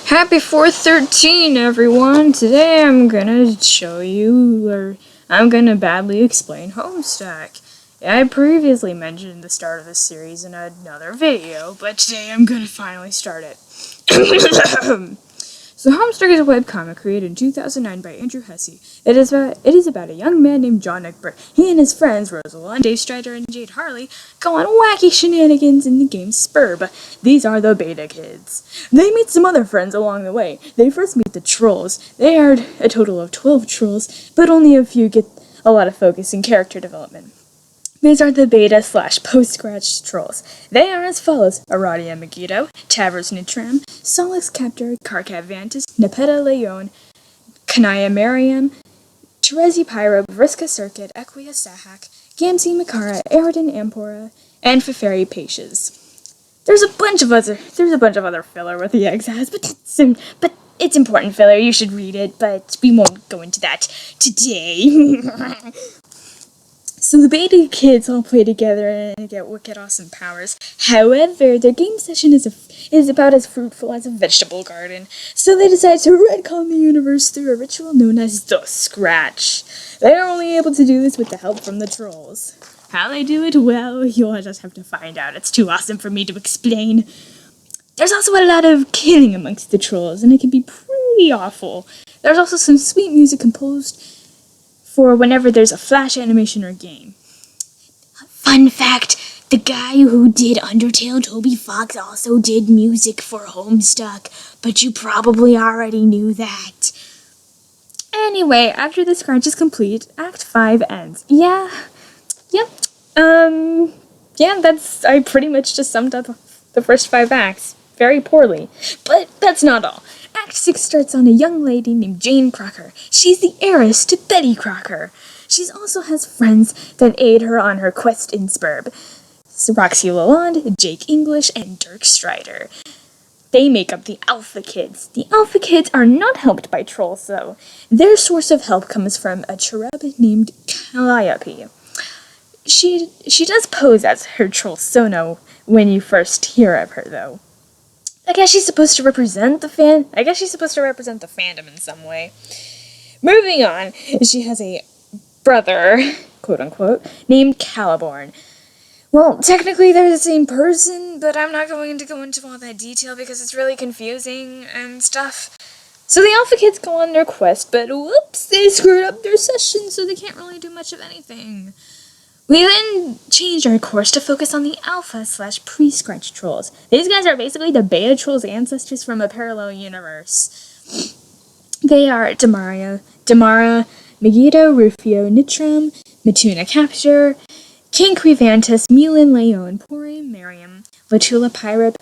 Happy 413, everyone! Today I'm gonna show you, I'm gonna badly explain Homestuck. I previously mentioned the start of this series in another video, but today I'm gonna finally start it. So Homestuck is a webcomic created in 2009 by Andrew Hesse. It is about a young man named John Egbert. He and his friends, Rosalind, Dave Strider, and Jade Harley, go on wacky shenanigans in the game Spurb. These are the beta kids. They meet some other friends along the way. They first meet the trolls. They are a total of 12 trolls, but only a few get a lot of focus in character development. These are the beta/post-scratch trolls. They are as follows: Aradia Megiddo, Tavros Nitram, Solix Captor, Karkav Vantis, Nepeta Leon, Kanaya Mariam, Terezi Pyro, Vriska Circuit, Equia Sahak, Gamzee Makara, Aridin Ampora, and Feferi Paces. There's a bunch of other filler with the eggs has, but it's important filler. You should read it, but we won't go into that today. So the beta kids all play together and get wicked awesome powers. However, their game session is about as fruitful as a vegetable garden. So they decide to retcon the universe through a ritual known as the Scratch. They are only able to do this with the help from the trolls. How they do it? Well, you'll just have to find out. It's too awesome for me to explain. There's also a lot of killing amongst the trolls, and it can be pretty awful. There's also some sweet music composed for whenever there's a flash animation or game. Fun fact, the guy who did Undertale, Toby Fox, also did music for Homestuck, but you probably already knew that. Anyway, after the scratch is complete, Act 5 ends. I pretty much just summed up the first 5 acts very poorly. But that's not all. Act 6 starts on a young lady named Jane Crocker. She's the heiress to Betty Crocker. She also has friends that aid her on her quest in Spurb. So Roxy Lalonde, Jake English, and Dirk Strider. They make up the Alpha Kids. The Alpha Kids are not helped by trolls, though. Their source of help comes from a cherub named Calliope. She does pose as her troll Sono when you first hear of her, though. I guess she's supposed to represent the fandom in some way. Moving on, she has a brother, quote-unquote, named Caliborn. Well, technically they're the same person, but I'm not going to go into all that detail because it's really confusing and stuff. So the Alpha Kids go on their quest, but whoops, they screwed up their session, so they can't really do much of anything. We then changed our course to focus on the Alpha/pre-scratch trolls. These guys are basically the beta trolls' ancestors from a parallel universe. They are Damara, Megiddo, Rufio, Nitram, Matuna Capture, King Crevantus, Mulin Leon, Pori, Miriam, Latula Pyrope,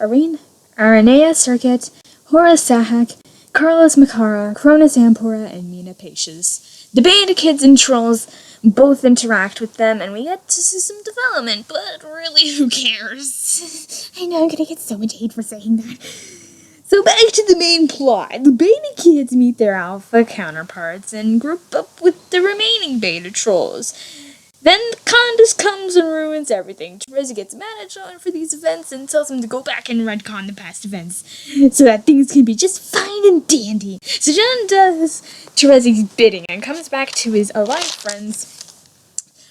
Aranea Circuit, Horace Sahak, Carlos Makara, Cronus Ampora, and Mina Paces. The beta kids and trolls both interact with them, and we get to see some development, but really, who cares? I know I'm gonna get so much hate for saying that. So back to the main plot. The beta kids meet their alpha counterparts and group up with the remaining beta trolls. Then Condus comes and ruins everything. Terezi gets mad at John for these events and tells him to go back and retcon the past events so that things can be just fine and dandy. So John does Terezi's bidding and comes back to his alive friends.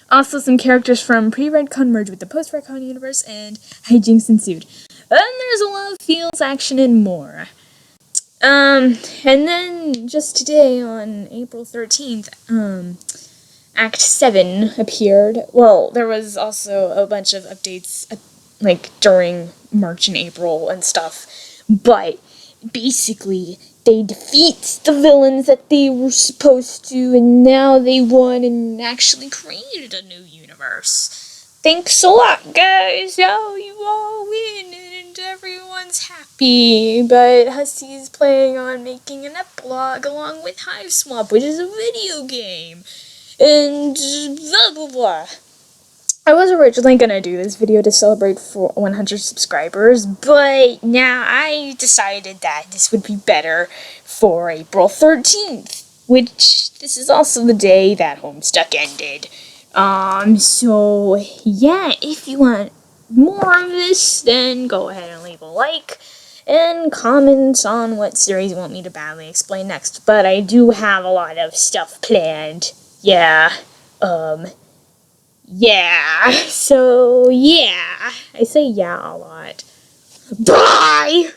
Also, some characters from pre-retcon merge with the post-retcon universe, and hijinks ensued. And there's a lot of feels, action, and more. And then, just today, on April 13th, Act 7 appeared. Well, there was also a bunch of updates, during March and April and stuff. But, basically, they defeat the villains that they were supposed to, and now they won and actually created a new universe. Thanks a lot, guys. Now you all win, and everyone's happy. But Hussey's planning on making an epilogue along with Hive Swap, which is a video game. And blah, blah, blah. I was originally gonna do this video to celebrate for 100 subscribers, but now I decided that this would be better for April 13th, which this is also the day that Homestuck ended. So yeah, if you want more of this, then go ahead and leave a like, and comments on what series you want me to badly explain next. But I do have a lot of stuff planned. Yeah. Yeah. So, yeah. I say yeah a lot. Bye!